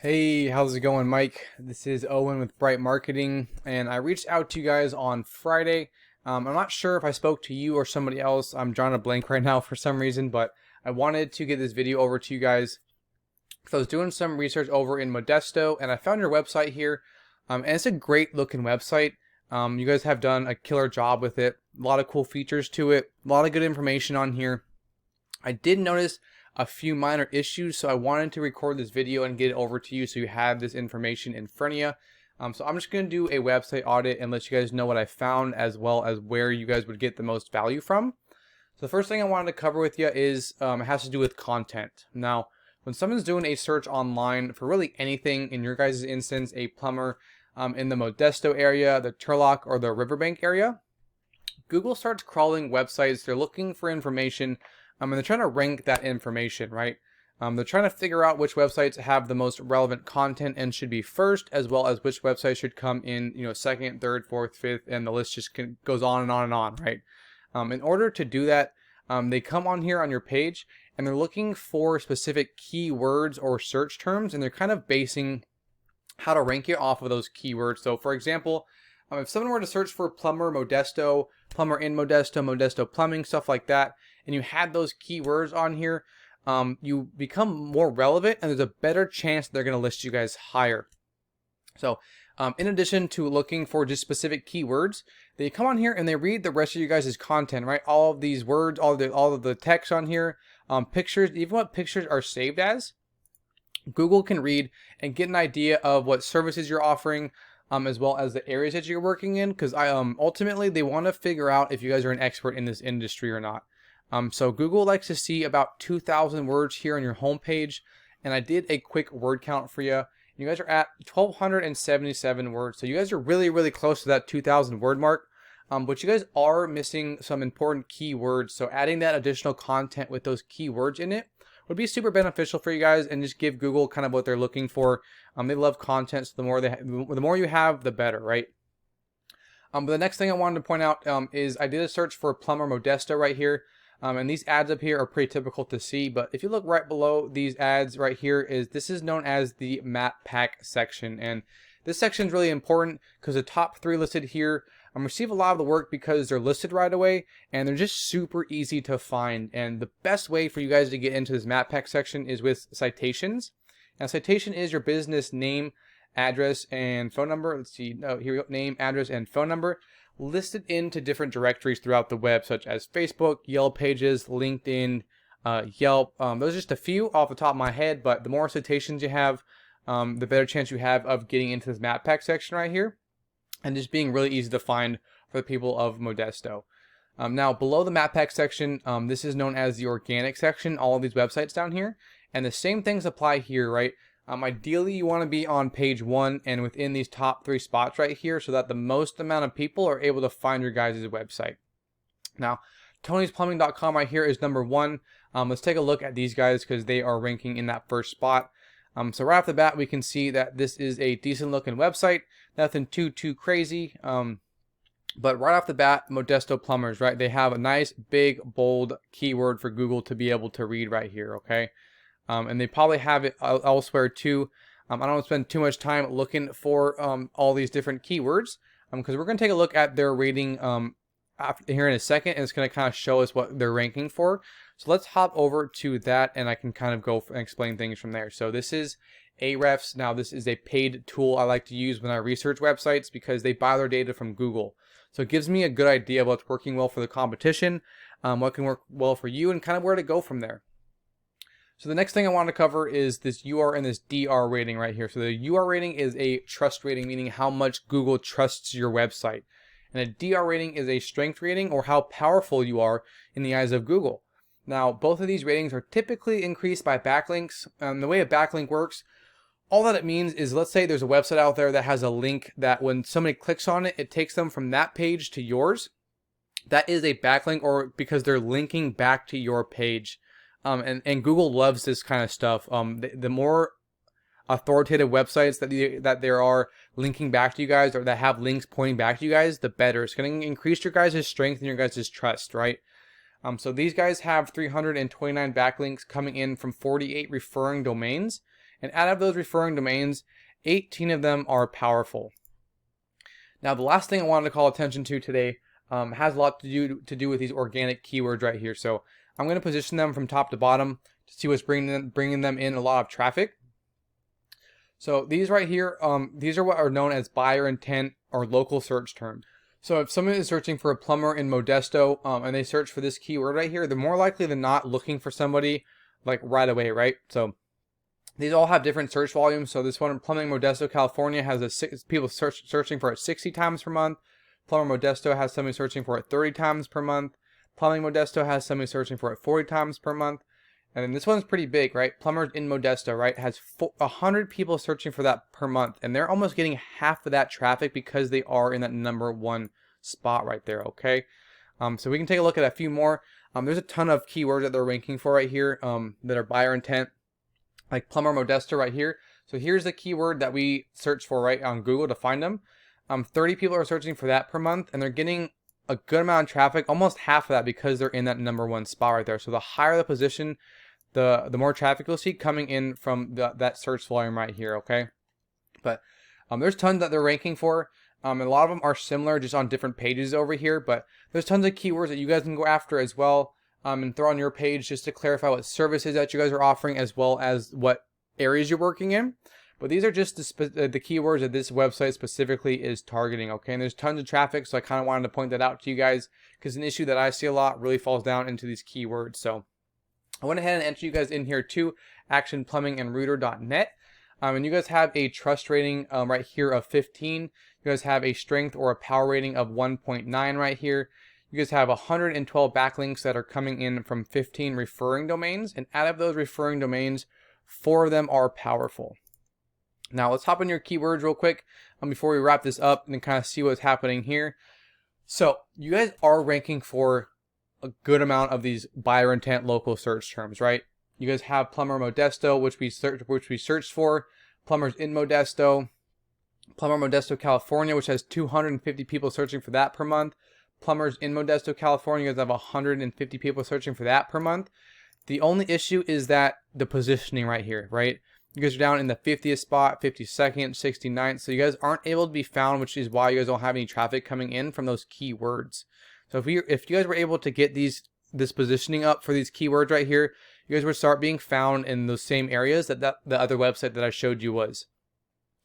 Hey, how's it going, Mike? This is Owen with Bright Marketing, and I reached out to you guys on Friday. I'm not sure if I spoke to you or somebody else. I'm drawing a blank right now for some reason, but I wanted to get this video over to you guys. So I was doing some research over in Modesto, and I found your website here, and it's a great looking website. You guys have done a killer job with it. A lot of cool features to it. A lot of good information on here. I did notice a few minor issues, so I wanted to record this video and get it over to you so you have this information in front of you. So I'm just going to do a website audit and let you guys know what I found, as well as where you guys would get the most value from. So the first thing I wanted to cover with you is it has to do with content. Now, when someone's doing a search online for really anything, in your guys' instance, a plumber in the Modesto area, the Turlock, or the Riverbank area, Google starts crawling websites. They're looking for information, and they're trying to rank that information, right? They're trying to figure out which websites have the most relevant content and should be first, as well as which websites should come in, second, third, fourth, fifth, and the list just goes on and on and on, right? In order to do that, they come on here on your page, and they're looking for specific keywords or search terms, and they're kind of basing how to rank you off of those keywords. So, for example, if someone were to search for plumber Modesto, plumber in Modesto, Modesto plumbing, stuff like that, and you had those keywords on here, you become more relevant, and there's a better chance they're going to list you guys higher. So in addition to looking for just specific keywords, they come on here and they read the rest of you guys' content, right? All of these words, all of the text on here, pictures, even what pictures are saved as, Google can read and get an idea of what services you're offering, as well as the areas that you're working in, because ultimately they want to figure out if you guys are an expert in this industry or not. So Google likes to see about 2,000 words here on your homepage, and I did a quick word count for you. You guys are at 1,277 words, so you guys are really, really close to that 2,000 word mark. But you guys are missing some important keywords, so adding that additional content with those keywords in it would be super beneficial for you guys, and just give Google kind of what they're looking for. They love content, so the more you have, the better, right? But the next thing I wanted to point out is I did a search for plumber Modesto right here. And these ads up here are pretty typical to see, but if you look right below these ads right here, this is known as the map pack section, and this section is really important because the top 3 listed here receive a lot of the work because they're listed right away, and they're just super easy to find. And the best way for you guys to get into this map pack section is with citations. Now, citation is your business name, address, and phone number. Let's see, here we go, name, address, and phone number, listed into different directories throughout the web, such as Facebook, Yelp pages, LinkedIn, Yelp. Those are just a few off the top of my head, but the more citations you have, the better chance you have of getting into this map pack section right here, and just being really easy to find for the people of Modesto. Now, below the map pack section, this is known as the organic section, all of these websites down here, and the same things apply here, right? Ideally, you want to be on page 1 and within these top 3 spots right here, so that the most amount of people are able to find your guys' website. Now, Tony'sPlumbing.com right here is number 1. Let's take a look at these guys because they are ranking in that first spot. So right off the bat, we can see that this is a decent looking website. Nothing too crazy. But right off the bat, Modesto Plumbers, right? They have a nice, big, bold keyword for Google to be able to read right here, okay? And they probably have it elsewhere too. I don't want to spend too much time looking for all these different keywords, because we're going to take a look at their rating here in a second, and it's going to kind of show us what they're ranking for. So let's hop over to that, and I can kind of go and explain things from there. So this is Ahrefs. Now, this is a paid tool I like to use when I research websites because they buy their data from Google. So it gives me a good idea of what's working well for the competition, what can work well for you, and kind of where to go from there. So the next thing I want to cover is this UR and this DR rating right here. So the UR rating is a trust rating, meaning how much Google trusts your website. And a DR rating is a strength rating, or how powerful you are in the eyes of Google. Now, both of these ratings are typically increased by backlinks. The way a backlink works, all that it means is, let's say there's a website out there that has a link that when somebody clicks on it, it takes them from that page to yours. That is a backlink, or because they're linking back to your page. And Google loves this kind of stuff. The more authoritative websites that there are linking back to you guys, or that have links pointing back to you guys, the better. It's going to increase your guys' strength and your guys' trust, right? So these guys have 329 backlinks coming in from 48 referring domains. And out of those referring domains, 18 of them are powerful. Now, the last thing I wanted to call attention to today has a lot to do with these organic keywords right here. So I'm going to position them from top to bottom to see what's bringing them in a lot of traffic. So these right here, these are what are known as buyer intent or local search terms. So if someone is searching for a plumber in Modesto and they search for this keyword right here, they're more likely than not looking for somebody like right away, right? So these all have different search volumes. So this one, plumbing Modesto, California, has people searching for it 60 times per month. Plumber Modesto has somebody searching for it 30 times per month. Plumbing Modesto has somebody searching for it 40 times per month. And then this one's pretty big, right? Plumbers in Modesto, right, has 100 people searching for that per month. And they're almost getting half of that traffic because they are in that #1 spot right there, okay? So we can take a look at a few more. There's a ton of keywords that they're ranking for right here that are buyer intent, like plumber Modesto right here. So here's the keyword that we search for right on Google to find them. 30 people are searching for that per month, and they're getting a good amount of traffic, almost half of that, because they're in that #1 spot right there. So the higher the position, the more traffic you'll see coming in from that search volume right here, okay? But there's tons that they're ranking for. And a lot of them are similar, just on different pages over here. But there's tons of keywords that you guys can go after as well, and throw on your page just to clarify what services that you guys are offering, as well as what areas you're working in. But these are just the keywords that this website specifically is targeting, okay? And there's tons of traffic, so I kind of wanted to point that out to you guys, because an issue that I see a lot really falls down into these keywords. So I went ahead and entered you guys in here to actionplumbingandrouter.net. And you guys have a trust rating right here of 15. You guys have a strength or a power rating of 1.9 right here. You guys have 112 backlinks that are coming in from 15 referring domains. And out of those referring domains, 4 of them are powerful. Now let's hop on your keywords real quick before we wrap this up and kind of see what's happening here. So you guys are ranking for a good amount of these buyer intent local search terms, right? You guys have plumber Modesto, which we searched for, plumbers in Modesto, plumber Modesto, California, which has 250 people searching for that per month. Plumbers in Modesto, California, you guys have 150 people searching for that per month. The only issue is that the positioning right here, right? You guys are down in the 50th spot, 52nd, 69th. So you guys aren't able to be found, which is why you guys don't have any traffic coming in from those keywords. So if you guys were able to get this positioning up for these keywords right here, you guys would start being found in those same areas that the other website that I showed you was.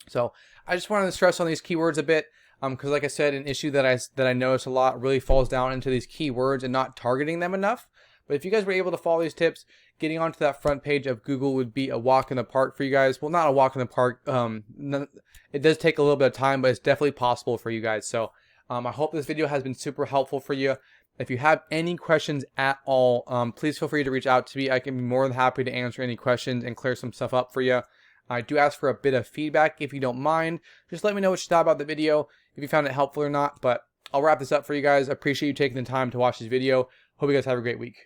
So I just wanted to stress on these keywords a bit, because like I said, an issue that I notice a lot really falls down into these keywords and not targeting them enough. But if you guys were able to follow these tips, getting onto that front page of Google would be a walk in the park for you guys. Well, not a walk in the park. It does take a little bit of time, but it's definitely possible for you guys. So I hope this video has been super helpful for you. If you have any questions at all, please feel free to reach out to me. I can be more than happy to answer any questions and clear some stuff up for you. I do ask for a bit of feedback if you don't mind. Just let me know what you thought about the video, if you found it helpful or not. But I'll wrap this up for you guys. I appreciate you taking the time to watch this video. Hope you guys have a great week.